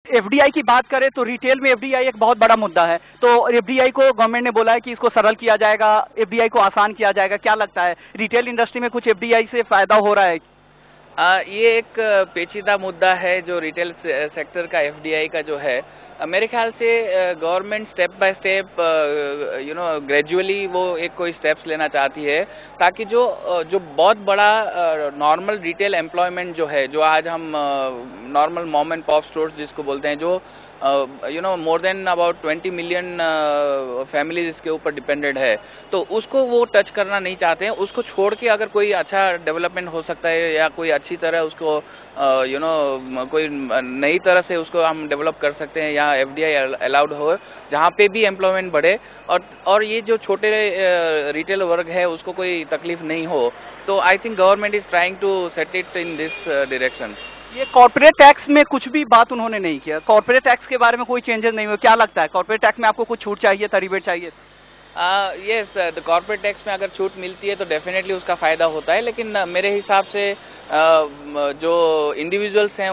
FDI की बात करें तो रिटेल में एफडीआई एक बहुत बड़ा मुद्दा है। तो एफडीआई को गवर्नमेंट ने बोला है कि इसको सरल किया जाएगा, एफडीआई को आसान किया जाएगा। क्या लगता है, रिटेल इंडस्ट्री में कुछ एफडीआई से फायदा हो रहा है? ये एक पेचीदा मुद्दा है जो रिटेल सेक्टर का, एफडीआई का जो है। मेरे ख्याल से government step by step gradually वो एक कोई स्टेप्स लेना चाहती है, ताकि जो बहुत बड़ा नॉर्मल रिटेल एम्प्लॉयमेंट जो है, जो आज हम normal mom and pop stores जिसको बोलते हैं, जो more than about 20 million families इसके ऊपर डिपेंडेड है, तो उसको वो टच करना नहीं चाहते हैं। उसको छोड़ के अगर कोई अच्छा डेवलपमेंट हो सकता है या कोई अच्छी तरह उसको कोई नई तरह से उसको हम डेवलप कर सकते हैं, या एफडीआई अलाउड हो, जहाँ पे भी एम्प्लॉयमेंट बढ़े और ये जो छोटे रिटेल वर्ग है उसको कोई तकलीफ नहीं हो, तो I think government is trying to set it in this direction. ये कॉर्पोरेट टैक्स में कुछ भी बात उन्होंने नहीं किया, कॉर्पोरेट टैक्स के बारे में कोई चेंजेस नहीं हुए। क्या लगता है, कॉर्पोरेट टैक्स में आपको कुछ छूट चाहिए था, रिबेट चाहिए? यस, द कॉर्पोरेट टैक्स में अगर छूट मिलती है तो डेफिनेटली उसका फायदा होता है, लेकिन मेरे हिसाब से जो इंडिविजुअल्स हैं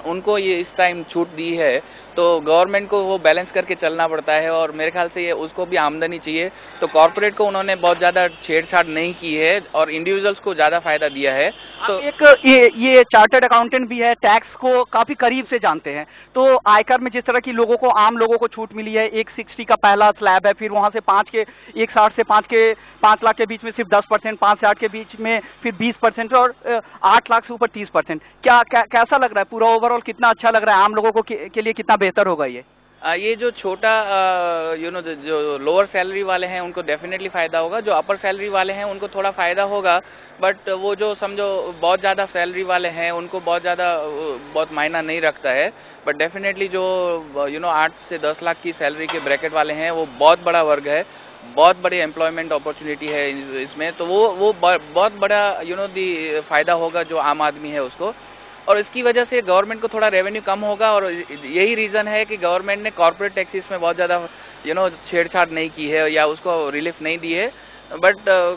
उनको ये इस टाइम छूट दी है, तो गवर्नमेंट को वो बैलेंस करके चलना पड़ता है, और मेरे ख्याल से ये उसको भी आमदनी चाहिए। तो कॉर्पोरेट को उन्होंने बहुत ज़्यादा छेड़छाड़ नहीं की है और इंडिविजुअल्स को ज़्यादा फायदा दिया है। तो एक ये चार्टर्ड अकाउंटेंट भी है, टैक्स को काफी करीब से जानते हैं। तो आयकर में जिस तरह की आम लोगों को छूट मिली है, 160 का पहला स्लैब है, फिर वहां से 160 से 5 लाख के बीच में सिर्फ 10%, 5 से 8 के बीच में फिर 20% और 8 लाख से ऊपर 30%। कैसा लग रहा है पूरा ओवरऑल, कितना अच्छा लग रहा है आम लोगों को के लिए, कितना बेहतर होगा ये जो छोटा जो लोअर सैलरी वाले हैं उनको डेफिनेटली फायदा होगा, जो अपर सैलरी वाले हैं उनको थोड़ा फायदा होगा, बट वो जो समझो बहुत ज़्यादा सैलरी वाले हैं उनको बहुत मायना नहीं रखता है। बट डेफिनेटली जो 8 से 10 लाख की सैलरी के ब्रैकेट वाले हैं वो बहुत बड़ा वर्ग है, बहुत बड़ी एम्प्लॉयमेंट अपॉर्चुनिटी है इसमें, तो वो बहुत बड़ा दी फायदा होगा जो आम आदमी है उसको, और इसकी वजह से गवर्नमेंट को थोड़ा रेवेन्यू कम होगा। और यही रीज़न है कि गवर्नमेंट ने कॉर्पोरेट टैक्सेस में बहुत ज़्यादा छेड़छाड़ नहीं की है या उसको रिलीफ नहीं दी है। But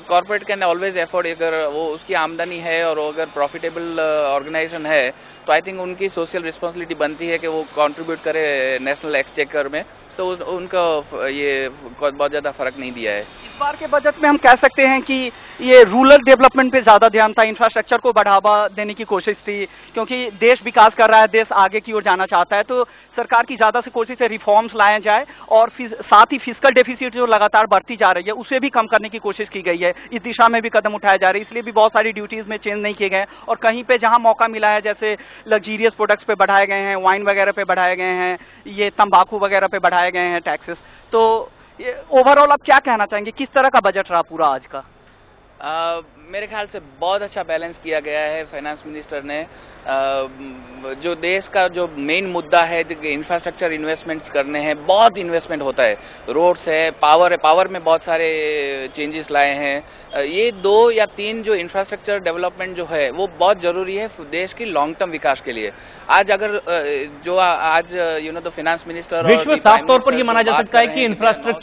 corporate can always afford, अगर वो उसकी आमदनी है और वो अगर प्रॉफिटेबल ऑर्गेनाइजेशन है, तो आई थिंक उनकी सोशल रिस्पॉन्सिबिलिटी बनती है कि वो कंट्रीब्यूट करे नेशनल एक्सचेकर में, तो उनको ये बहुत ज़्यादा फर्क नहीं दिया है। इस बार के बजट में हम कह सकते हैं कि ये रूरल डेवलपमेंट पे ज्यादा ध्यान था, इंफ्रास्ट्रक्चर को बढ़ावा देने की कोशिश थी, क्योंकि देश विकास कर रहा है, देश आगे की ओर जाना चाहता है। तो सरकार की ज्यादा से कोशिश है रिफॉर्म्स लाए जाए, और साथ ही फिस्कल डेफिसिट जो लगातार बढ़ती जा रही है उसे भी कम करने की कोशिश की गई है। इस दिशा में भी कदम उठाए जा रहे हैं, इसलिए भी बहुत सारी ड्यूटीज में चेंज नहीं किए गए, और कहीं पे जहां मौका मिला है, जैसे लग्जीरियस प्रोडक्ट्स पे बढ़ाए गए हैं, वाइन वगैरह पे बढ़ाए गए हैं, ये तंबाकू वगैरह पे बढ़ाए गए हैं टैक्सेस। तो ओवरऑल आप क्या कहना चाहेंगे, किस तरह का बजट रहा पूरा आज का? मेरे ख्याल से बहुत अच्छा बैलेंस किया गया है फाइनेंस मिनिस्टर ने। जो देश का जो मेन मुद्दा है, जो इंफ्रास्ट्रक्चर इन्वेस्टमेंट्स करने हैं, बहुत इन्वेस्टमेंट होता है, रोड्स है, पावर में बहुत सारे चेंजेस लाए हैं। ये 2 या 3 जो इंफ्रास्ट्रक्चर डेवलपमेंट जो है वो बहुत ज़रूरी है देश की लॉन्ग टर्म विकास के लिए। आज अगर जो आज द फाइनेंस मिनिस्टर विश्व साफ तौर पर ये माना जा सकता है कि इंफ्रास्ट्रक्चर